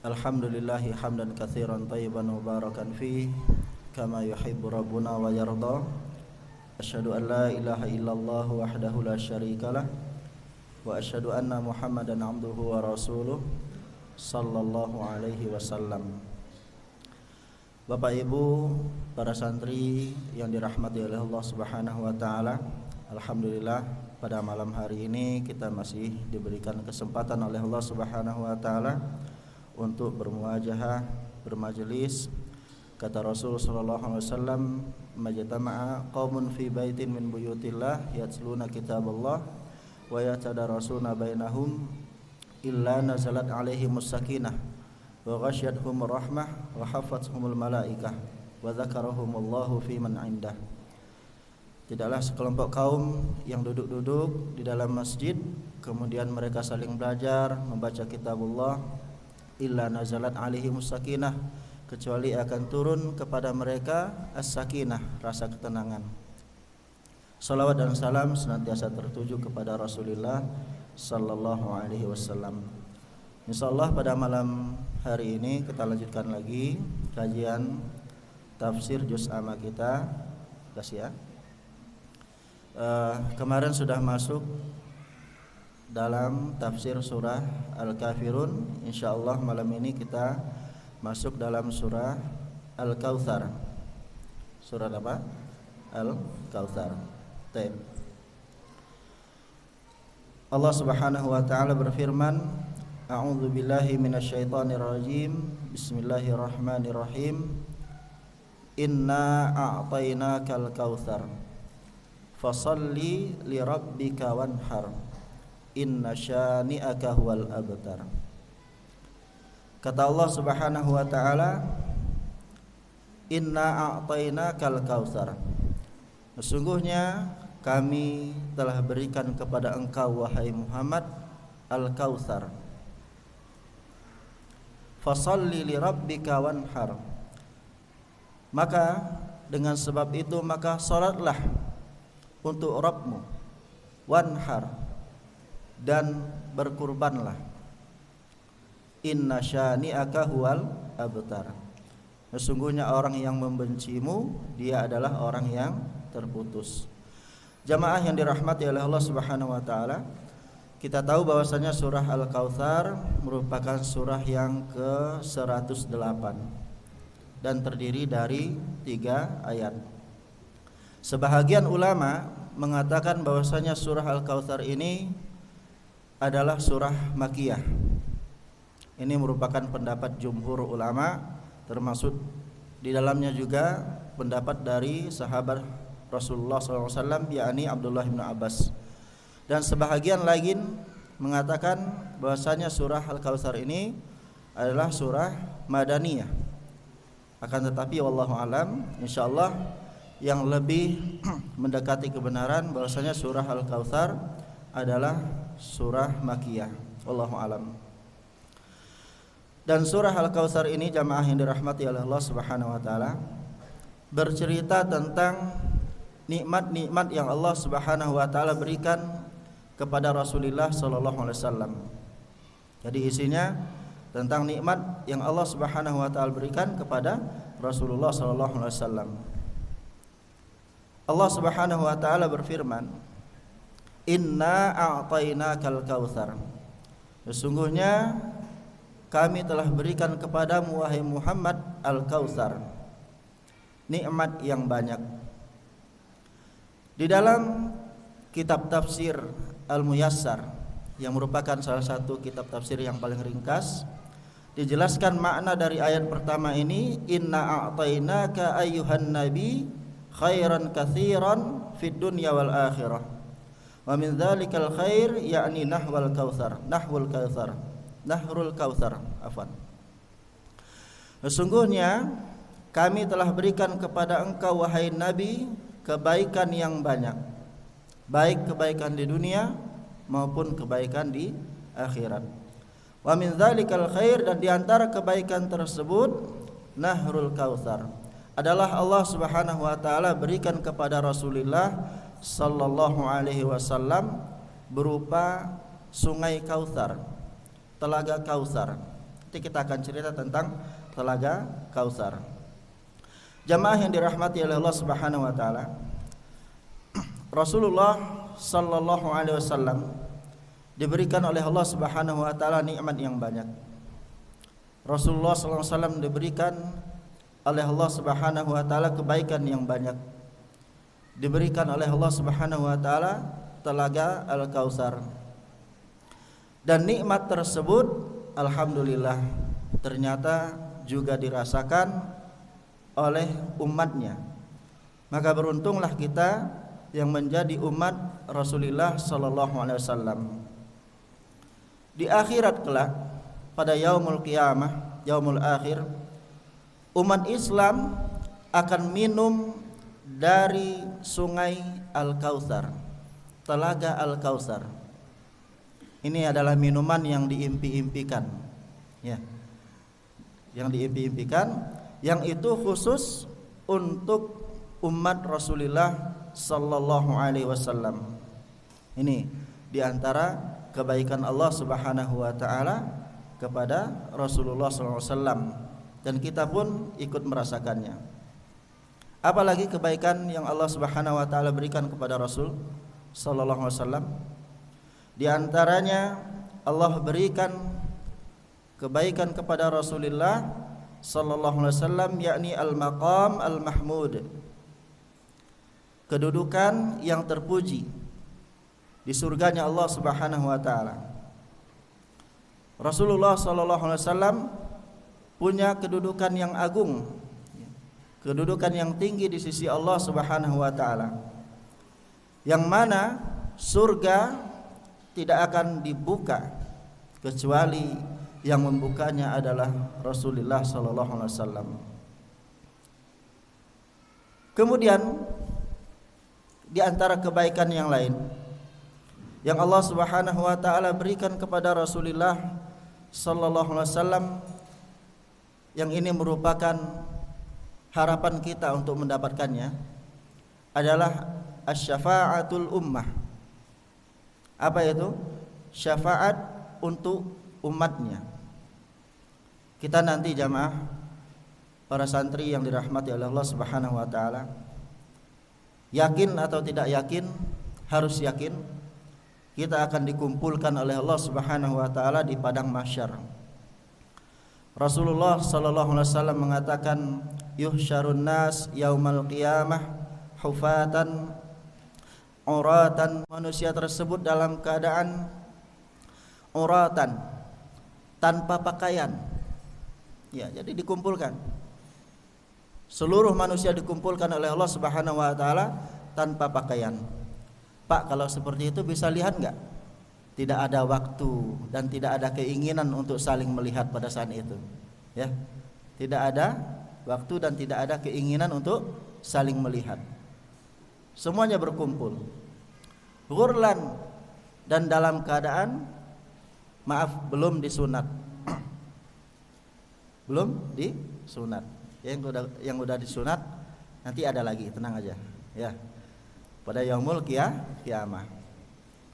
Alhamdulillahi hamdan katsiran thayyiban mubarakan fi kama yuhibbu rabbuna wa yarda. Asyhadu an la ilaha illallah wahdahu la syarikalah wa asyhadu anna Muhammadan abduhu wa rasuluh sallallahu alaihi wasallam. Bapak Ibu, para santri yang dirahmati oleh Allah Subhanahu wa taala, alhamdulillah pada malam hari ini kita masih diberikan kesempatan oleh Allah Subhanahu wa taala untuk bermuajahah, bermajelis. Kata Rasul sallallahu alaihi wasallam, "Majtama'a qaumun fi baitin min buyutillah yatluna kitaballah wa yatadarasuna bainahum illa nazalat alaihimus sakinah wa ghasyiyatuhumur rahmah wa hafathumul malaikah wa dzakarahumullahu fi man 'indah." Tidaklah sekelompok kaum yang duduk-duduk di dalam masjid kemudian mereka saling belajar membaca kitabullah illa nazalat alaihimus sakinah, kecuali akan turun kepada mereka as-sakinah, rasa ketenangan. Salawat dan salam senantiasa tertuju kepada Rasulullah sallallahu alaihi wasallam. Insyaallah pada malam hari ini kita lanjutkan lagi kajian tafsir juz amma kita. Kasih ya. Kemarin sudah masuk dalam tafsir surah Al-Kafirun. Insyaallah malam ini kita masuk dalam surah Al-Kautsar. Surah apa? Al-Kautsar. Baik. Allah Subhanahu wa taala berfirman, "A'udzu billahi minasyaitonir rajim. Bismillahirrahmanirrahim. Inna a'tainakal kautsar. Fashalli lirabbika wanhar. Inna syani'aka huwal abtar." Kata Allah Subhanahu wa taala, "Inna a'tainakal kautsar." Sesungguhnya kami telah berikan kepada engkau wahai Muhammad al-Kautsar. Fashalli lirabbika wanhar. Maka dengan sebab itu maka salatlah untuk Rabbmu, wanhar, dan berkurbanlah. Inna syani'aka huwal abtar. Sesungguhnya orang yang membencimu dia adalah orang yang terputus. Jamaah yang dirahmati oleh Allah Subhanahu wa taala, kita tahu bahwasanya surah Al-Kautsar merupakan surah yang ke-108 dan terdiri dari 3 ayat. Sebahagian ulama mengatakan bahwasanya surah Al-Kautsar ini adalah surah Makkiyah. Ini merupakan pendapat jumhur ulama, termasuk di dalamnya juga pendapat dari sahabat Rasulullah SAW, yakni Abdullah bin Abbas. Dan sebahagian lain mengatakan bahwasanya surah Al-Kautsar ini adalah surah Madaniyah. Akan tetapi wallahu alam, insyaallah yang lebih mendekati kebenaran bahwasanya surah Al-Kautsar adalah surah Makkiyah. Wallahu alam. Dan surah Al-Kautsar ini jamaah yang dirahmati oleh Allah Subhanahu wa taala bercerita tentang nikmat-nikmat yang Allah Subhanahu wa taala berikan kepada Rasulullah sallallahu alaihi wasallam. Jadi isinya tentang nikmat yang Allah Subhanahu wa taala berikan kepada Rasulullah sallallahu alaihi wasallam. Allah Subhanahu wa taala berfirman, "Inna a'tainakal kautsar." Sesungguhnya kami telah berikan kepadamu wahai Muhammad al-Kautsar, nikmat yang banyak. Di dalam kitab tafsir Al-Muyassar yang merupakan salah satu kitab tafsir yang paling ringkas, dijelaskan makna dari ayat pertama ini, "Inna a'tainaka ayyuhan nabi khairan katsiran fid dunya wal akhirah. Wa min dzalikal khair yakni nahrul kautsar, afwan. Sesungguhnya kami telah berikan kepada engkau wahai nabi kebaikan yang banyak, baik kebaikan di dunia maupun kebaikan di akhirat. Wa min dzalikal khair, dan di antara kebaikan tersebut nahrul kautsar adalah Allah Subhanahu wa taala berikan kepada Rasulullah sallallahu alaihi wasallam berupa sungai Kautsar, telaga Kautsar Nanti kita akan cerita tentang Telaga Kautsar. Jamaah yang dirahmati oleh Allah Subhanahu wa taala, Rasulullah sallallahu alaihi wasallam diberikan oleh Allah Subhanahu wa taala nikmat yang banyak. Rasulullah sallallahu alaihi wasallam diberikan oleh Allah Subhanahu wa taala kebaikan yang banyak. Diberikan oleh Allah Subhanahu wa taala Telaga Al-Kautsar. Dan nikmat tersebut alhamdulillah ternyata juga dirasakan oleh umatnya. Maka beruntunglah kita yang menjadi umat Rasulullah sallallahu alaihi wasallam. Di akhirat kelak, pada yaumul qiyamah, yaumul akhir, umat Islam akan minum dari sungai Al-Kautsar, Telaga Al-Kautsar. Ini adalah minuman yang diimpi-impikan, ya, yang diimpi-impikan, yang itu khusus untuk umat Rasulullah sallallahu alaihi wasallam. Ini diantara kebaikan Allah Subhanahu wa taala kepada Rasulullah sallallahu alaihi wasallam, dan kita pun ikut merasakannya. Apalagi kebaikan yang Allah Subhanahu wa taala berikan kepada Rasul sallallahu alaihi wasallam. Di antaranya Allah berikan kebaikan kepada Rasulullah sallallahu alaihi wasallam, yakni al-maqam al-mahmud, kedudukan yang terpuji di surganya Allah Subhanahu wa taala. Rasulullah sallallahu alaihi wasallam punya kedudukan yang agung, kedudukan yang tinggi di sisi Allah Subhanahu wa taala, yang mana surga tidak akan dibuka kecuali yang membukanya adalah Rasulullah sallallahu alaihi wasallam. Kemudian di antara kebaikan yang lain yang Allah Subhanahu wa taala berikan kepada Rasulullah sallallahu alaihi wasallam, yang ini merupakan harapan kita untuk mendapatkannya, adalah asy-syafa'atul ummah. Apa itu? Syafaat untuk umatnya. Kita nanti jamaah, para santri yang dirahmati oleh Allah Subhanahu wa taala, yakin atau tidak yakin, harus yakin kita akan dikumpulkan oleh Allah Subhanahu wa taala di padang mahsyar. Rasulullah sallallahu alaihi wasallam mengatakan, yuhsyarun nas yaumal qiyamah hufatan uratan. Manusia tersebut dalam keadaan uratan, tanpa pakaian. Ya, jadi dikumpulkan. Seluruh manusia dikumpulkan oleh Allah Subhanahu wa taala tanpa pakaian. Pak, kalau seperti itu bisa lihat enggak? Tidak ada waktu dan tidak ada keinginan untuk saling melihat pada saat itu. Ya. Tidak ada waktu dan tidak ada keinginan untuk saling melihat. Semuanya berkumpul ghurlan, dan dalam keadaan belum disunat. Belum disunat. Yang udah disunat nanti ada lagi, tenang aja ya. Pada yaumul qiyamah.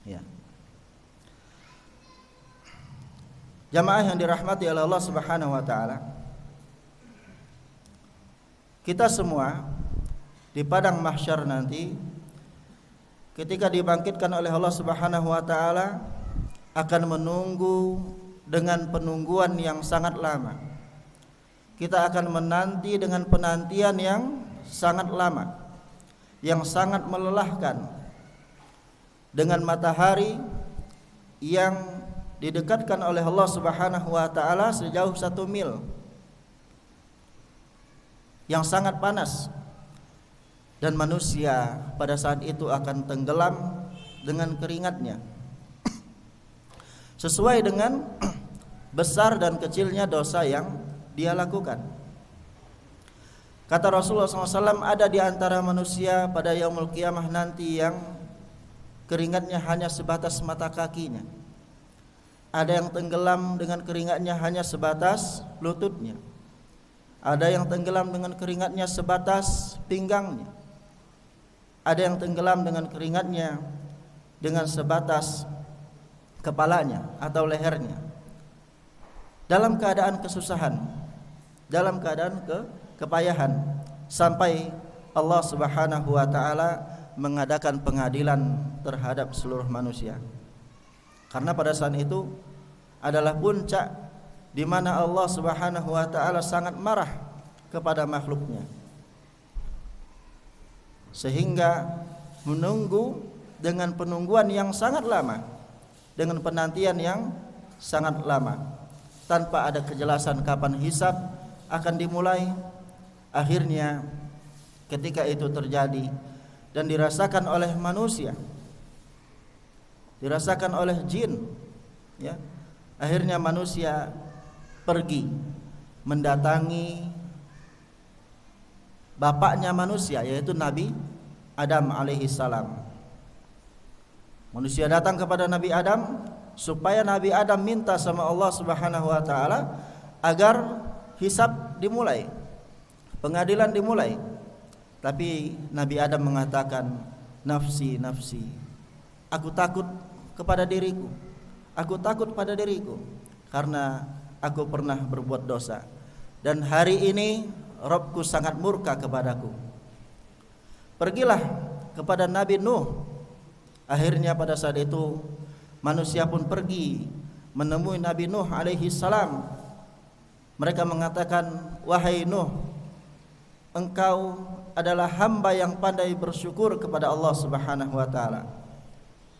Ya. Jamaah yang dirahmati oleh Allah Subhanahu wa taala, kita semua di padang mahsyar nanti ketika dibangkitkan oleh Allah Subhanahu wa taala akan menunggu dengan penungguan yang sangat lama. Kita akan menanti dengan penantian yang sangat lama, yang sangat melelahkan, dengan matahari yang didekatkan oleh Allah Subhanahu wa taala sejauh 1 mil, yang sangat panas. Dan manusia pada saat itu akan tenggelam dengan keringatnya, sesuai dengan besar dan kecilnya dosa yang dia lakukan. Kata Rasulullah SAW, ada di antara manusia pada yaumul qiyamah nanti yang keringatnya hanya sebatas mata kakinya. Ada yang tenggelam dengan keringatnya hanya sebatas lututnya. Ada yang tenggelam dengan keringatnya sebatas pinggangnya. Ada yang tenggelam dengan keringatnya dengan sebatas kepalanya atau lehernya. dalam keadaan kesusahan, dalam keadaan kepayahan, sampai Allah Subhanahu wa taala mengadakan pengadilan terhadap seluruh manusia. Karena pada saat itu adalah puncak di mana Allah Subhanahu wa taala sangat marah kepada makhluknya, sehingga menunggu dengan penungguan yang sangat lama, dengan penantian yang sangat lama, tanpa ada kejelasan kapan hisab akan dimulai. Akhirnya ketika itu terjadi dan dirasakan oleh manusia, dirasakan oleh jin, ya, akhirnya manusia pergi mendatangi bapaknya manusia, yaitu Nabi Adam alaihi salam. Manusia datang kepada Nabi Adam supaya Nabi Adam minta sama Allah Subhanahu wa taala agar hisab dimulai, pengadilan dimulai. Tapi Nabi Adam mengatakan, nafsi, nafsi, aku takut kepada diriku, aku takut pada diriku, karena aku pernah berbuat dosa, dan hari ini Rabbku sangat murka kepadaku. Pergilah kepada Nabi Nuh. Akhirnya pada saat itu manusia pun pergi menemui Nabi Nuh alaihi salam. Mereka mengatakan, wahai Nuh, engkau adalah hamba yang pandai bersyukur kepada Allah Subhanahu wa taala.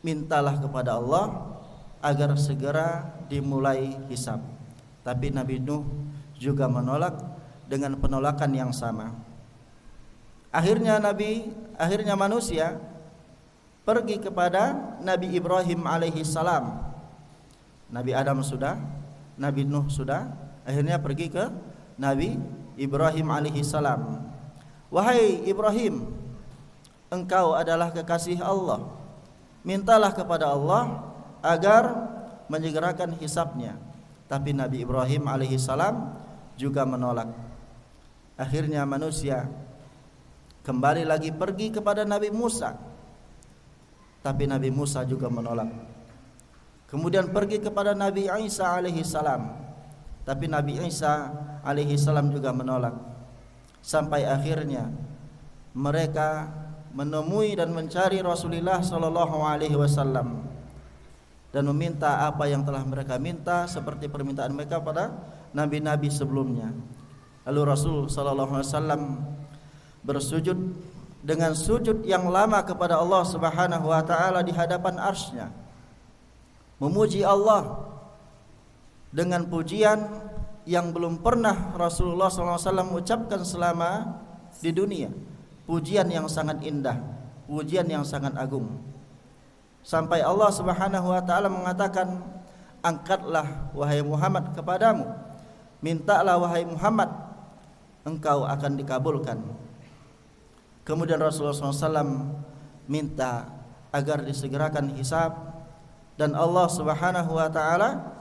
Mintalah kepada Allah agar segera dimulai hisab. Tapi Nabi Nuh juga menolak dengan penolakan yang sama. Akhirnya manusia pergi kepada Nabi Ibrahim alaihi salam. Nabi Adam sudah, Nabi Nuh sudah, akhirnya pergi ke Nabi Ibrahim alaihi salam. Wahai Ibrahim, engkau adalah kekasih Allah, mintalah kepada Allah agar menyegerakan hisabnya. Tapi Nabi Ibrahim alaihi salam juga menolak. Akhirnya manusia kembali lagi pergi kepada Nabi Musa, tapi Nabi Musa juga menolak. Kemudian pergi kepada Nabi Isa alaihi salam, tapi Nabi Isa alaihi salam juga menolak. Sampai akhirnya mereka menemui dan mencari Rasulullah sallallahu alaihi wasallam dan meminta apa yang telah mereka minta seperti permintaan mereka pada nabi-nabi sebelumnya. Lalu Rasul sallallahu alaihi wasallam bersujud dengan sujud yang lama kepada Allah Subhanahu wa taala di hadapan arsy-Nya, memuji Allah dengan pujian yang belum pernah Rasulullah SAW ucapkan selama di dunia. Pujian yang sangat indah, pujian yang sangat agung. Sampai Allah Subhanahu wa taala mengatakan, angkatlah wahai Muhammad kepadamu, mintalah wahai Muhammad, engkau akan dikabulkan. Kemudian Rasulullah SAW minta agar disegerakan hisab, dan Allah Subhanahu wa taala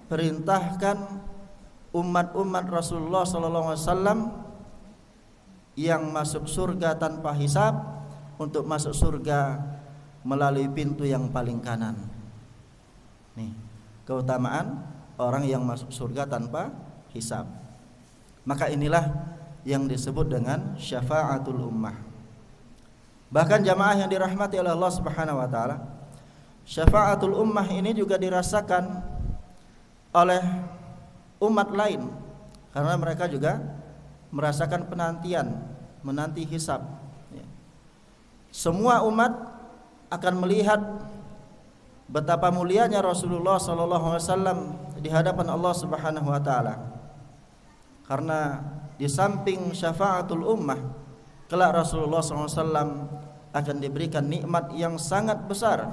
perintahkan umat-umat Rasulullah SAW yang masuk surga tanpa hisab untuk masuk surga melalui pintu yang paling kanan. Nih, keutamaan orang yang masuk surga tanpa hisab. Maka inilah yang disebut dengan syafa'atul ummah. Bahkan jamaah yang dirahmati oleh Allah Subhanahu wa taala, syafa'atul ummah ini juga dirasakan oleh umat lain, karena mereka juga merasakan penantian, menanti hisab. Semua umat akan melihat betapa mulianya Rasulullah SAW di hadapan Allah Subhanahu wa taala. Karena di samping syafaatul ummah, kelak Rasulullah SAW akan diberikan nikmat yang sangat besar,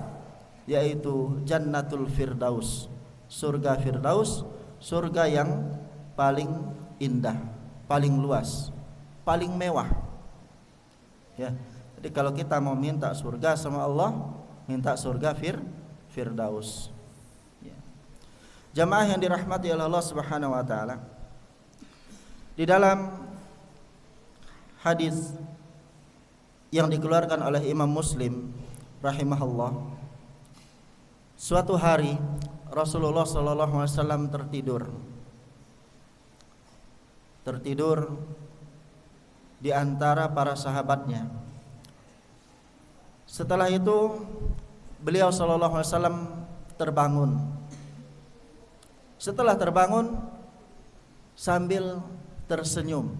yaitu Jannatul Firdaus, surga Firdaus, surga yang paling indah, paling luas, paling mewah. Ya, jadi kalau kita mau minta surga sama Allah, minta surga Firdaus. Ya. Jamaah yang dirahmati oleh Allah Subhanahu wa taala, di dalam hadis yang dikeluarkan oleh Imam Muslim rahimahullah, suatu hari Rasulullah SAW tertidur tertidur di antara para sahabatnya. Setelah itu beliau sallallahu alaihi wasallam terbangun. Setelah terbangun sambil tersenyum.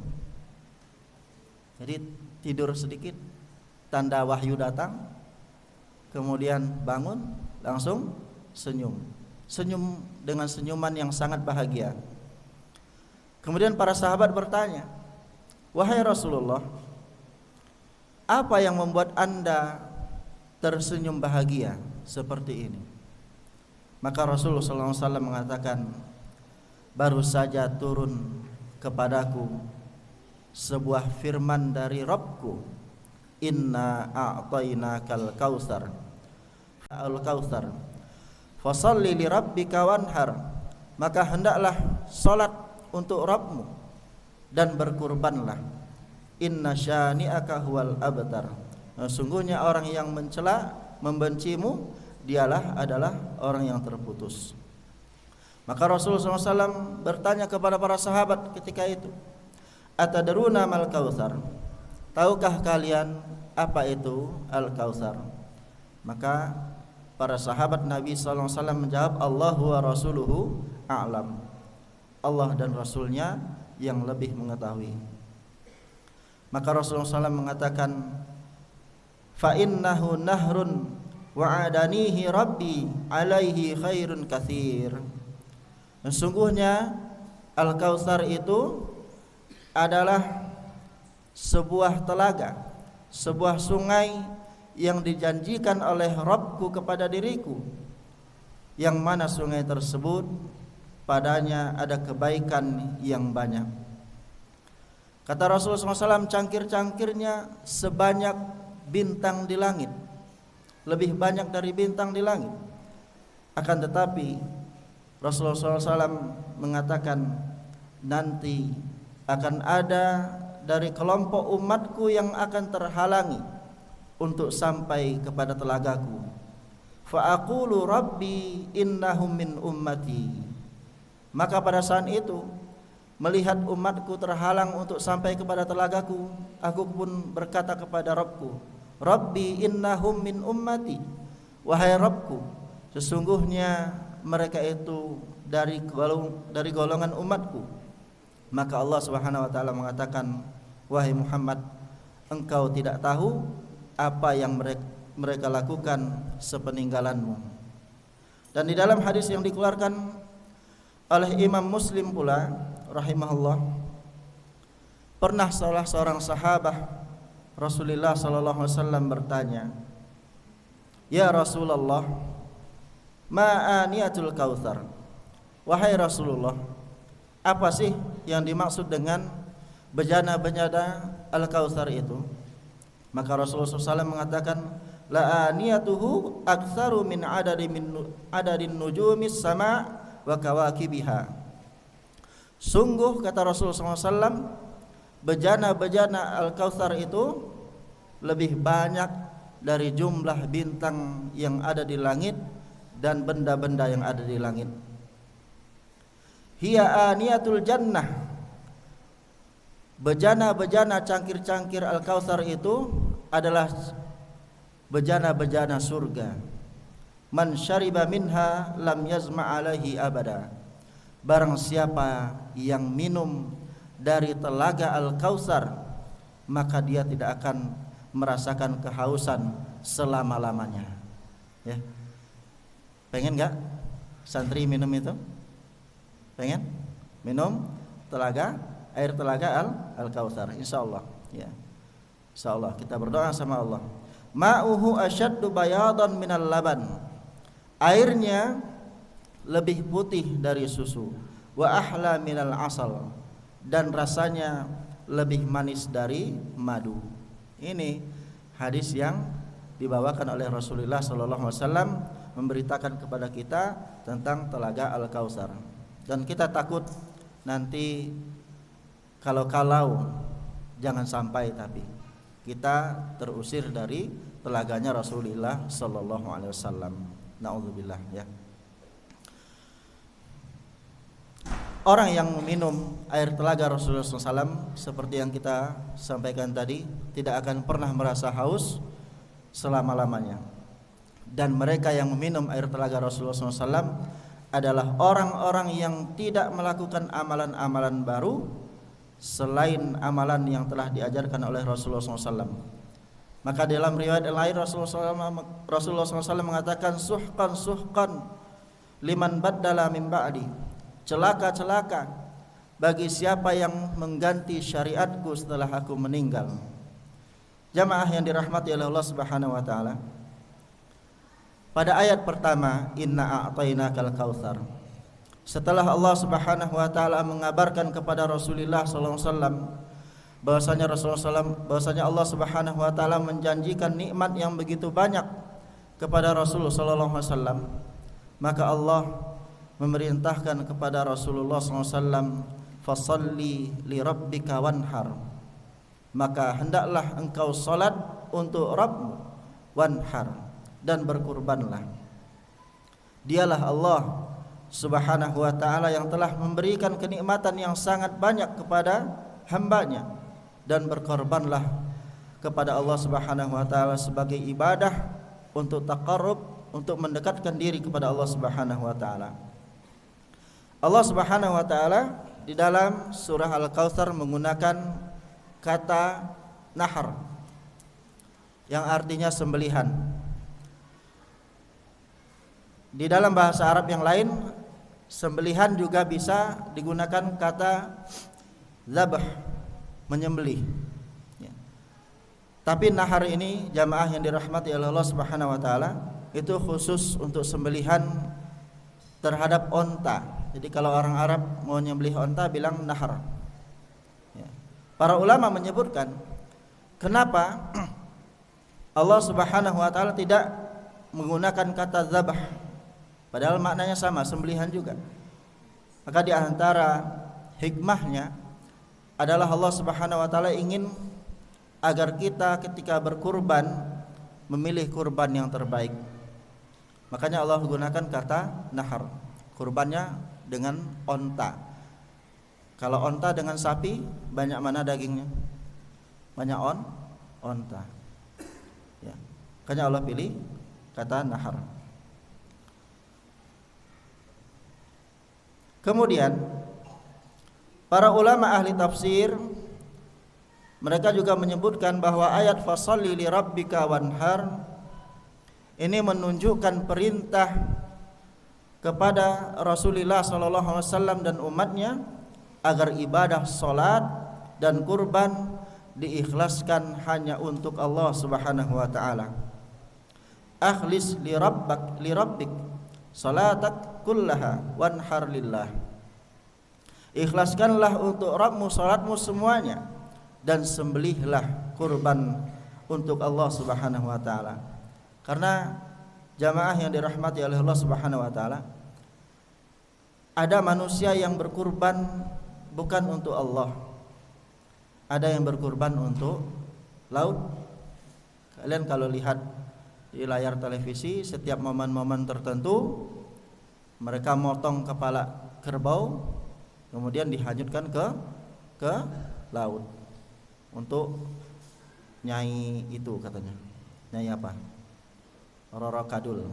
Jadi tidur sedikit, tanda wahyu datang, kemudian bangun langsung senyum. Senyum dengan senyuman yang sangat bahagia. Kemudian para sahabat bertanya, "Wahai Rasulullah, apa yang membuat Anda tersenyum bahagia seperti ini?" Maka Rasulullah SAW mengatakan, "Baru saja turun kepadaku sebuah firman dari Rabbku, Inna a'tainakal kautsar al-kautsar fasalli li rabbika wanhar." Maka hendaklah salat untuk Rabbmu dan berkurbanlah. Inna syani'aka huwal abtar. Sungguhnya orang yang mencela, membencimu, dialah adalah orang yang terputus. Maka Rasulullah SAW bertanya kepada para sahabat ketika itu, "Atadruna mal kautsar?" Tahukah kalian apa itu al-kautsar? Maka para sahabat Nabi SAW menjawab, "Allahu wa rasuluhu a'lam." Allah dan Rasulnya yang lebih mengetahui. Maka Rasulullah SAW mengatakan, "Fa innahu nahrun wa'adanihi rabbi alaihi khairun katsir." Sesungguhnya Al-Kautsar itu adalah sebuah telaga, sebuah sungai yang dijanjikan oleh Rabbku kepada diriku, yang mana sungai tersebut padanya ada kebaikan yang banyak. Kata Rasulullah SAW, cangkir-cangkirnya sebanyak bintang di langit, lebih banyak dari bintang di langit. Akan tetapi Rasulullah SAW mengatakan, nanti akan ada dari kelompok umatku yang akan terhalangi untuk sampai kepada telagaku. Fa aqulu rabbi innahum min ummati. Maka pada saat itu, melihat umatku terhalang untuk sampai kepada telagaku, aku pun berkata kepada Rabbku, Rabbi innahum min ummati. Wahai Rabbku, sesungguhnya mereka itu dari golongan umatku. Maka Allah Subhanahu wa taala mengatakan, wahai Muhammad, engkau tidak tahu apa yang mereka lakukan sepeninggalanmu. Dan di dalam hadis yang dikeluarkan oleh Imam Muslim pula rahimahullah, pernah salah seorang sahabat Rasulullah sallallahu alaihi wasallam bertanya, "Ya Rasulullah, ma aniyatul kautsar?" Wahai Rasulullah, apa sih yang dimaksud dengan bejana-bejana al-kautsar itu? Maka Rasulullah SAW mengatakan, la aniyatuhu aktsaru min adadin nujumis sama wa kawakibiha. Sungguh, kata Rasulullah SAW, bejana-bejana al-kautsar itu lebih banyak dari jumlah bintang yang ada di langit dan benda-benda yang ada di langit. Hiya aniyatul jannah. Bejana-bejana cangkir-cangkir al-kautsar itu adalah bejana-bejana surga. Man syariba minha lam yazma alaihi abada. Barang siapa yang minum dari telaga al-kautsar, maka dia tidak akan merasakan kehausan selama-lamanya. Ya. Pengen enggak santri minum itu? Pengen minum air telaga al-kautsar, insyaallah ya. Insyaallah kita berdoa sama Allah. Ma'uhu asyaddu bayadan minal laban. Airnya lebih putih dari susu. Wa ahla minal asal. Dan rasanya lebih manis dari madu. Ini hadis yang dibawakan oleh Rasulullah sallallahu alaihi wasallam memberitakan kepada kita tentang telaga al-kautsar. Dan kita takut nanti kalau jangan sampai tapi kita terusir dari telaganya Rasulullah sallallahu alaihi wasallam. Nauzubillah ya. orang yang minum air telaga Rasulullah SAW seperti yang kita sampaikan tadi tidak akan pernah merasa haus selama-lamanya. Dan mereka yang minum air telaga Rasulullah SAW adalah orang-orang yang tidak melakukan amalan-amalan baru selain amalan yang telah diajarkan oleh Rasulullah SAW. Maka dalam riwayat lain Rasulullah SAW mengatakan suhqan suhqan liman baddala min ba'di, celaka-celaka bagi siapa yang mengganti syariatku setelah aku meninggal. Jamaah yang dirahmati oleh Allah Subhanahu wa taala, pada ayat pertama inna a'tainakal kautsar, setelah Allah Subhanahu wa taala mengabarkan kepada Rasulullah sallallahu alaihi wasallam bahwasanya Allah Subhanahu wa taala menjanjikan nikmat yang begitu banyak kepada Rasulullah sallallahu alaihi wasallam, maka Allah memerintahkan kepada Rasulullah sallallahu alaihi wasallam fasalli li rabbika wanhar, maka hendaklah engkau salat untuk Rabbmu, wanhar, dan berkurbanlah. Dialah Allah Subhanahu wa ta'ala yang telah memberikan kenikmatan yang sangat banyak kepada hambanya, dan berkorbanlah kepada Allah Subhanahu wa ta'ala sebagai ibadah untuk taqarrub, untuk mendekatkan diri kepada Allah Subhanahu wa ta'ala. Allah Subhanahu wa ta'ala di dalam surah Al-Kautsar menggunakan kata nahar yang artinya sembelihan. Di dalam bahasa Arab yang lain, sembelihan juga bisa digunakan kata zabah, menyembelih ya. Tapi nahar ini jamaah yang dirahmati oleh Allah Subhanahu wa taala itu khusus untuk sembelihan terhadap onta. Jadi kalau orang Arab mau nyembelih onta bilang nahar ya. Para ulama menyebutkan kenapa Allah Subhanahu wa taala tidak menggunakan kata zabah, padahal maknanya sama, sembelihan juga. Maka di antara hikmahnya adalah Allah Subhanahu wa taala ingin agar kita ketika berkurban memilih kurban yang terbaik. Makanya Allah menggunakan kata nahar, kurbannya dengan onta. Kalau onta dengan sapi, banyak mana dagingnya? Banyak onta ya. Makanya Allah pilih kata nahar. Kemudian para ulama ahli tafsir mereka juga menyebutkan bahwa ayat fasalli li rabbika wanhar ini menunjukkan perintah kepada Rasulullah sallallahu alaihi wasallam dan umatnya agar ibadah salat dan kurban diikhlaskan hanya untuk Allah Subhanahu wa taala. Akhlis li rabbik salatak kullaha wanhar lillah. Ikhlaskanlah untuk Rabbmu salatmu semuanya dan sembelihlah kurban untuk Allah Subhanahu wa taala. Karena jamaah yang dirahmati oleh Allah Subhanahu wa taala, ada manusia yang berkurban bukan untuk Allah. Ada yang berkurban untuk laut. Kalian kalau lihat di layar televisi setiap momen-momen tertentu mereka motong kepala kerbau kemudian dihanyutkan ke laut untuk nyai itu katanya. Nyai apa? Roro Kadul.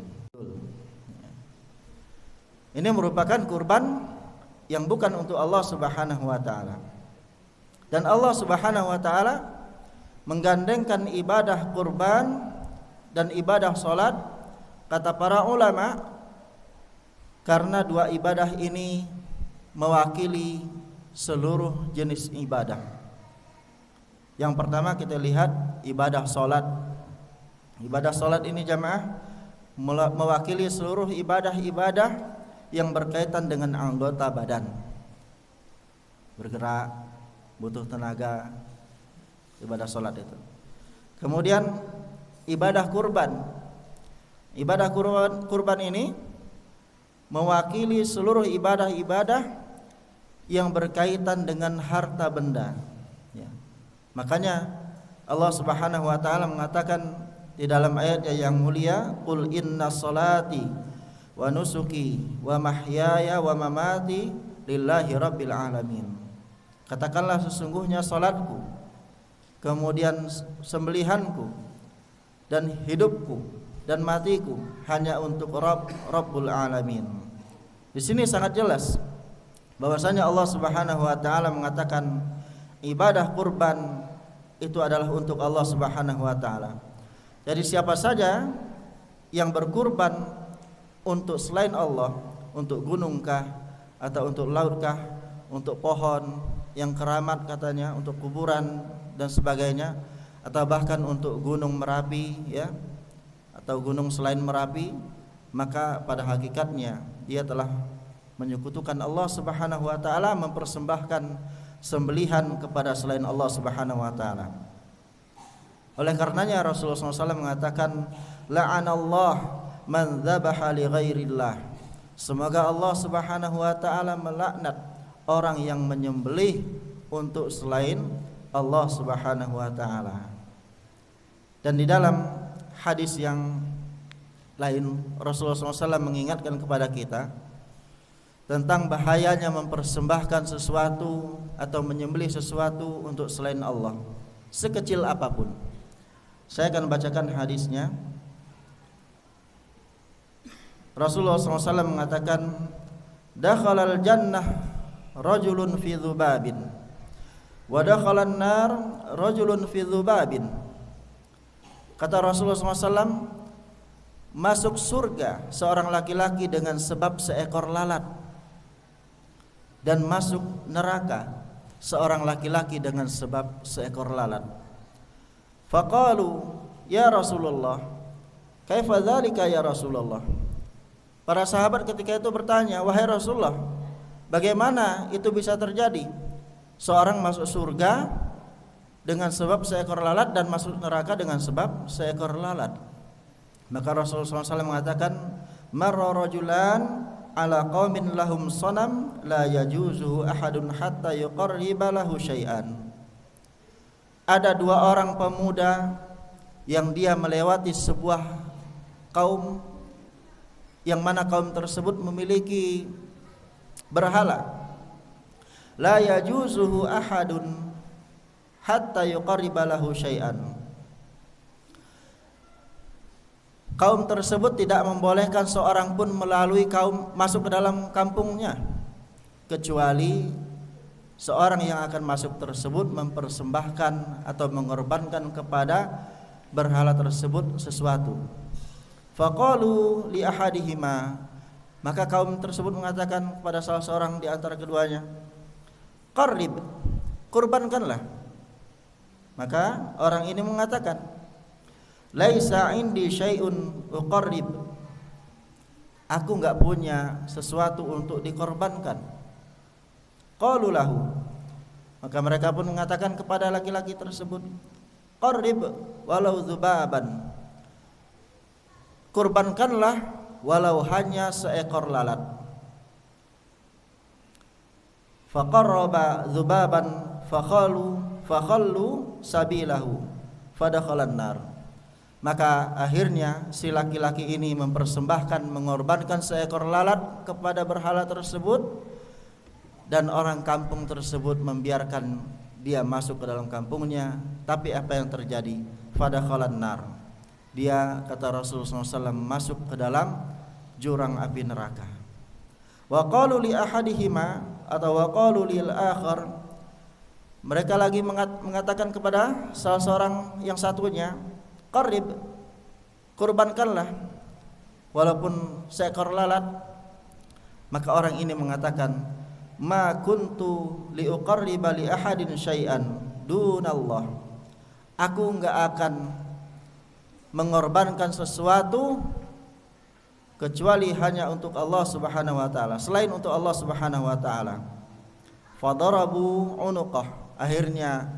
Ini merupakan kurban yang bukan untuk Allah Subhanahu wa taala. Dan Allah Subhanahu wa taala menggandengkan ibadah kurban dan ibadah salat, kata para ulama, karena dua ibadah ini mewakili seluruh jenis ibadah. Yang pertama kita lihat ibadah salat. Ibadah salat ini jamaah mewakili seluruh ibadah-ibadah yang berkaitan dengan anggota badan. Bergerak, butuh tenaga, ibadah salat itu. Kemudian ibadah kurban. Ibadah kurban ini mewakili seluruh ibadah-ibadah yang berkaitan dengan harta benda ya. Makanya Allah Subhanahu wa taala mengatakan di dalam ayat yang mulia, qul inna salati wa nusuki wa mahyaya wa mamati lillahi rabbil alamin. Katakanlah sesungguhnya salatku, kemudian sembelihanku dan hidupku dan matiku hanya untuk Rabbul alamin. Di sini sangat jelas bahwasanya Allah Subhanahu wa taala mengatakan ibadah kurban itu adalah untuk Allah Subhanahu wa taala. Jadi siapa saja yang berkurban untuk selain Allah, untuk gunungkah atau untuk lautkah, untuk pohon yang keramat katanya, untuk kuburan dan sebagainya, atau bahkan untuk gunung Merapi ya, atau gunung selain Merapi, maka pada hakikatnya dia telah menyekutukan Allah Subhanahu wa taala, mempersembahkan sembelihan kepada selain Allah Subhanahu wa taala. Oleh karenanya Rasulullah SAW mengatakan la'anallah man dzabaha li ghairillah. Semoga Allah Subhanahu wa taala melaknat orang yang menyembelih untuk selain Allah Subhanahu wa taala. Dan di dalam hadis yang lain Rasulullah SAW mengingatkan kepada kita tentang bahayanya mempersembahkan sesuatu atau menyembelih sesuatu untuk selain Allah, sekecil apapun. Saya akan bacakan hadisnya. Rasulullah SAW mengatakan dakhalal jannah rajulun fi dzubabin wa dakhalan nar rajulun fi dzubabin. Kata Rasulullah SAW, masuk surga seorang laki-laki dengan sebab seekor lalat, dan masuk neraka seorang laki-laki dengan sebab seekor lalat. Faqalu ya Rasulullah, kaifa dzalika ya Rasulullah? Para sahabat ketika itu bertanya, wahai Rasulullah, bagaimana itu bisa terjadi? Seorang masuk surga dengan sebab seekor lalat dan masuk neraka dengan sebab seekor lalat. Maka Rasulullah SAW mengatakan, marra rajulan ala qaumin lahum sanam la yajuzuhu ahadun hatta yuqarriba lahu syai'an. Ada dua orang pemuda yang dia melewati sebuah kaum yang mana kaum tersebut memiliki berhala. La yajuzuhu ahadun hatta yuqarriba lahu syai'an. Kaum tersebut tidak membolehkan seorang pun melalui kaum masuk ke dalam kampungnya, kecuali seorang yang akan masuk tersebut mempersembahkan atau mengorbankan kepada berhala tersebut sesuatu. Faqalu li ahadihima, maka kaum tersebut mengatakan kepada salah seorang di antara keduanya, qarrib, kurbankanlah. Maka orang ini mengatakan, laisa indi syai'un uqarrib, aku enggak punya sesuatu untuk dikorbankan. Qalu lahu, maka mereka pun mengatakan kepada laki-laki tersebut, qarrib walau dzubaban, kurbankanlah walau hanya seekor lalat. Faqarraba dzubaban fakhallu sabilahu fadakhalan nar. Maka akhirnya si laki-laki ini mempersembahkan, mengorbankan seekor lalat kepada berhala tersebut, dan orang kampung tersebut membiarkan dia masuk ke dalam kampungnya. Tapi apa yang terjadi? Fadakhalan nar, dia, kata Rasulullah SAW, masuk ke dalam jurang api neraka. Wa qalu li ahadihima, atau wa qalu lil akhar, mereka lagi mengatakan kepada salah seorang yang satunya, qarrib, kurbankanlah walaupun seekor lalat. Maka orang ini mengatakan, ma kuntu liuqarriba li ahadin syai'an dunallah, aku enggak akan mengorbankan sesuatu kecuali hanya untuk Allah Subhanahu wa taala, selain untuk Allah Subhanahu wa taala. Fadarabu unuqah, akhirnya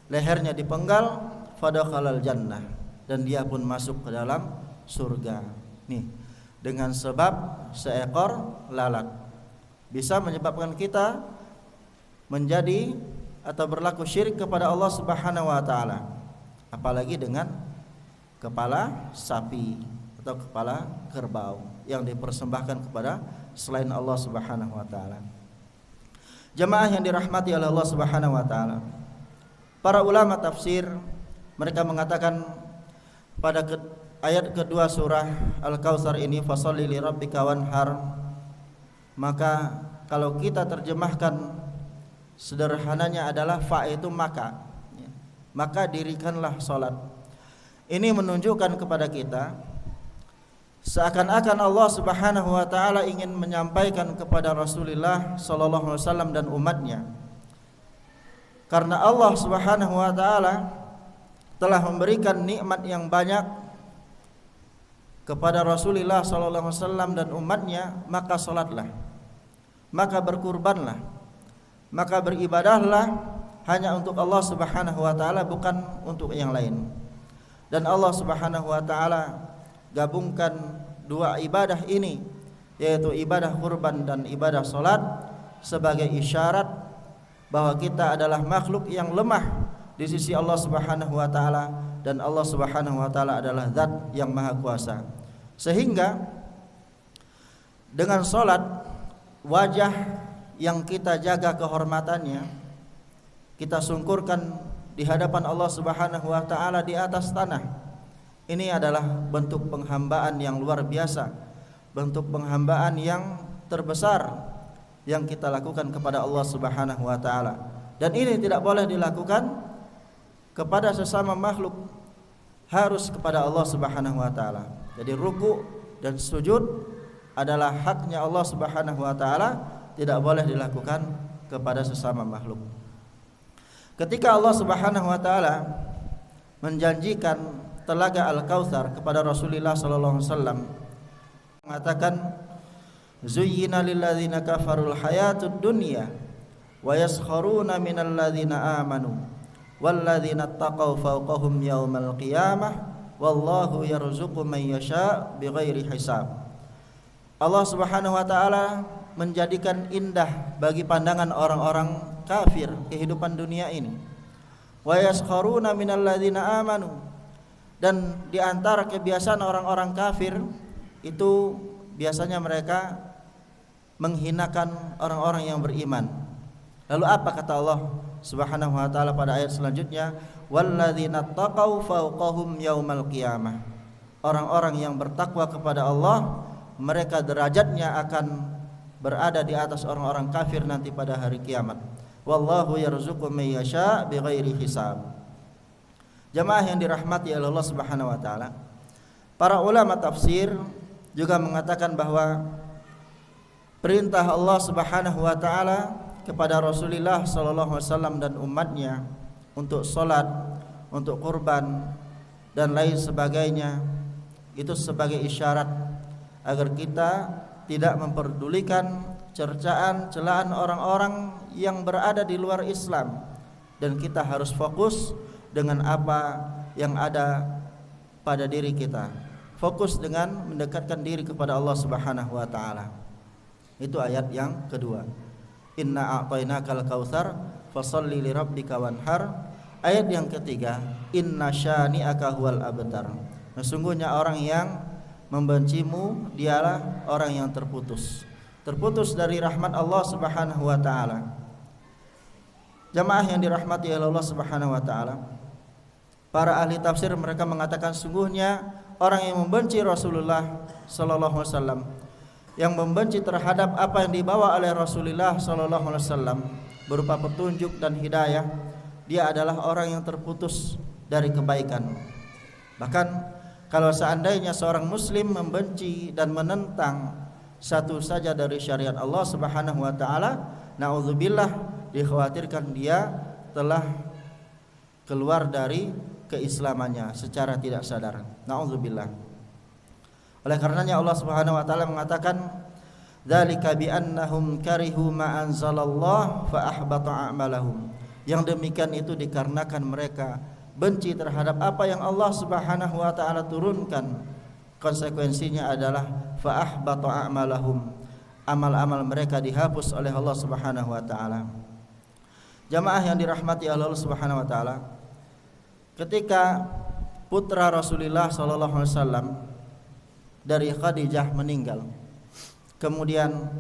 lehernya dipenggal, fadakhalal jannah, dan dia pun masuk ke dalam surga. Nih, dengan sebab seekor lalat bisa menyebabkan kita menjadi atau berlaku syirik kepada Allah Subhanahu wa taala, apalagi dengan kepala sapi atau kepala kerbau yang dipersembahkan kepada selain Allah Subhanahu wa taala. Jamaah yang dirahmati oleh Allah Subhanahu wa taala. Para ulama tafsir mereka mengatakan pada ayat kedua surah Al-Kautsar ini, fasholli li rabbika wanhar, maka kalau kita terjemahkan sederhananya adalah fa itu maka dirikanlah salat. Ini menunjukkan kepada kita seakan-akan Allah Subhanahu wa taala ingin menyampaikan kepada Rasulullah sallallahu alaihi wasallam dan umatnya, karena Allah Subhanahu wa taala telah memberikan nikmat yang banyak kepada Rasulullah sallallahu alaihi wasallam dan umatnya, maka salatlah, maka berkurbanlah, maka beribadahlah hanya untuk Allah Subhanahu wa taala, bukan untuk yang lain. Dan Allah Subhanahu wa taala gabungkan dua ibadah ini, yaitu ibadah kurban dan ibadah salat, sebagai isyarat bahwa kita adalah makhluk yang lemah di sisi Allah Subhanahu wa taala, dan Allah Subhanahu wa taala adalah zat yang maha kuasa. Sehingga dengan salat, wajah yang kita jaga kehormatannya, kita sungkurkan di hadapan Allah Subhanahu wa taala di atas tanah. Ini adalah bentuk penghambaan yang luar biasa, bentuk penghambaan yang terbesar yang kita lakukan kepada Allah Subhanahu wa taala. Dan ini tidak boleh dilakukan kepada sesama makhluk, harus kepada Allah Subhanahu wa taala. Jadi ruku dan sujud adalah haknya Allah Subhanahu wa taala, tidak boleh dilakukan kepada sesama makhluk. Ketika Allah Subhanahu wa taala menjanjikan telaga Al-Kautsar kepada Rasulullah sallallahu alaihi wasallam, mengatakan zuyyina lil ladzina kafarul hayatud dunya wa yaskharuna minal ladzina amanu wal ladzina taqaw fawqahum yaumal qiyamah wallahu yarzuqu man yasha bighairi hisab. Allah Subhanahu wa taala menjadikan indah bagi pandangan orang-orang kafir kehidupan dunia ini. Wa yaskharuna minal ladzina amanu, dan di antara kebiasaan orang-orang kafir itu biasanya mereka menghinakan orang-orang yang beriman. Lalu apa kata Allah Subhanahu wa taala pada ayat selanjutnya? Walladzina taqaw fawqahum yaumal qiyamah. Orang-orang yang bertakwa kepada Allah, mereka derajatnya akan berada di atas orang-orang kafir nanti pada hari kiamat. Wallahu yarzuqu man yasha bighairi hisab. Jamaah yang dirahmati oleh Allah Subhanahu wa taala, para ulama tafsir juga mengatakan bahwa perintah Allah Subhanahu wa taala kepada Rasulullah sallallahu alaihi wasallam dan umatnya untuk salat, untuk kurban dan lain sebagainya, itu sebagai isyarat agar kita tidak memperdulikan cercaan celaan orang-orang yang berada di luar Islam, dan kita harus fokus dengan apa yang ada pada diri kita, fokus dengan mendekatkan diri kepada Allah Subhanahu wa taala. Itu ayat yang kedua. Inna a'tainakal kautsar fasholli li rabbika wanhar. Ayat yang ketiga, inna syani'aka huwal abtar. Sesungguhnya orang yang membencimu dialah orang yang terputus dari rahmat Allah Subhanahu wa taala. Jamaah yang dirahmati oleh Allah Subhanahu wa taala, para ahli tafsir mereka mengatakan sungguhnya orang yang membenci Rasulullah sallallahu alaihi wasallam, yang membenci terhadap apa yang dibawa oleh Rasulullah sallallahu alaihi wasallam berupa petunjuk dan hidayah, dia adalah orang yang terputus dari kebaikan. Bahkan kalau seandainya seorang muslim membenci dan menentang satu saja dari syariat Allah Subhanahu wa taala, naudzubillah, dikhawatirkan dia telah keluar dari keislamannya secara tidak sadar. Naudzubillah. Oleh karenanya Allah Subhanahu wa taala mengatakan, dzalika bi annahum karihu ma anzalallah fa ahbata a'malahum. Yang demikian itu dikarenakan mereka benci terhadap apa yang Allah Subhanahu wa taala turunkan. Konsekuensinya adalah fa ahbata a'malahum, amal-amal mereka dihapus oleh Allah Subhanahu wa taala. Jamaah yang dirahmati Allah Subhanahu wa taala, ketika putra Rasulullah sallallahu alaihi wasallam dari Khadijah meninggal, kemudian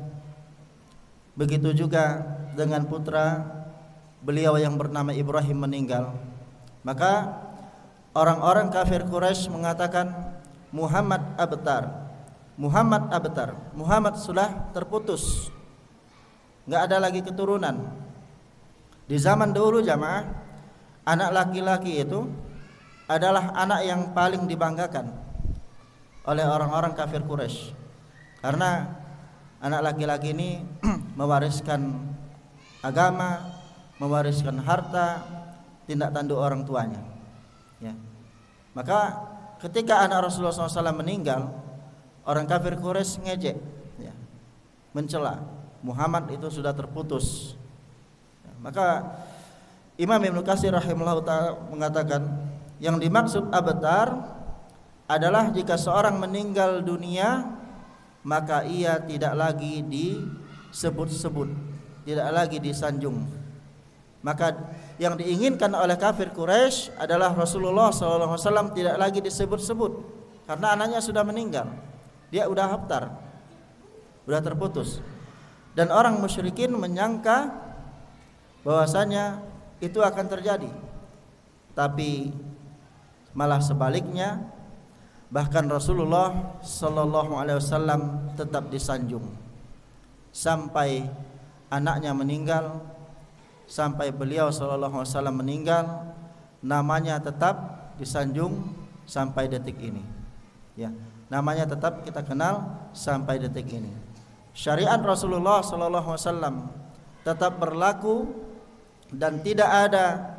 begitu juga dengan putra beliau yang bernama Ibrahim meninggal, maka orang-orang kafir Quraisy mengatakan Muhammad abtar. Muhammad sudah terputus, nggak ada lagi keturunan. Di zaman dulu jamaah, anak laki-laki itu adalah anak yang paling dibanggakan oleh orang-orang kafir Quraisy, karena anak laki-laki ini mewariskan agama, mewariskan harta, tindak tanduk orang tuanya. Ya. Maka ketika anak Rasulullah SAW meninggal, orang kafir Quraisy ngejek, ya, mencela Muhammad itu sudah terputus. Ya, maka Imam Ibnu Katsir rahimahullah ta'ala mengatakan yang dimaksud abtar adalah jika seorang meninggal dunia maka ia tidak lagi disebut-sebut, tidak lagi disanjung. Maka yang diinginkan oleh kafir Quraisy adalah Rasulullah SAW tidak lagi disebut-sebut karena anaknya sudah meninggal. Dia udah abtar, udah terputus. Dan orang musyrikin menyangka bahwasanya itu akan terjadi, tapi malah sebaliknya. Bahkan Rasulullah SAW tetap disanjung sampai anaknya meninggal, sampai beliau SAW meninggal, namanya tetap disanjung sampai detik ini. Ya, namanya tetap kita kenal sampai detik ini. Syariat Rasulullah SAW tetap berlaku dan tidak ada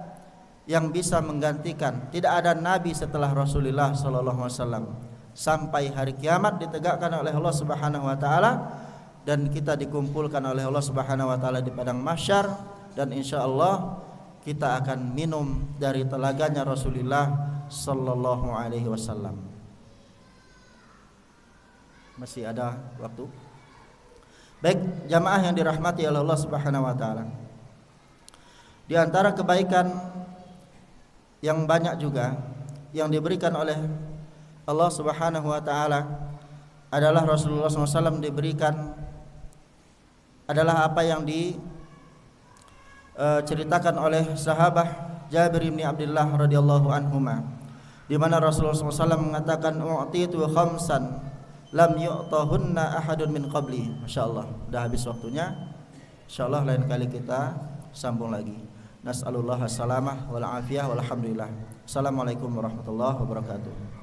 yang bisa menggantikan, tidak ada nabi setelah Rasulullah SAW sampai hari kiamat ditegakkan oleh Allah Subhanahu wa taala dan kita dikumpulkan oleh Allah Subhanahu wa taala di padang mahsyar, dan insyaallah kita akan minum dari telaganya Rasulullah sallallahu alaihi wasallam. Masih ada waktu? Baik, jamaah yang dirahmati oleh Allah Subhanahu wa taala. Di antara kebaikan yang banyak juga yang diberikan oleh Allah Subhanahu wa taala adalah Rasulullah SAW diberikan adalah apa yang diceritakan oleh sahabat Jabir bin Abdullah radhiyallahu anhuma, di mana Rasulullah SAW mengatakan u'titu khamsan lam yu'tahunna ahadun min qabli. Masyaallah, sudah habis waktunya. Insyaallah lain kali kita sambung lagi. Nas'alullah as-salamah wal afiyah walhamdulillah. Assalamualaikum warahmatullahi wabarakatuh.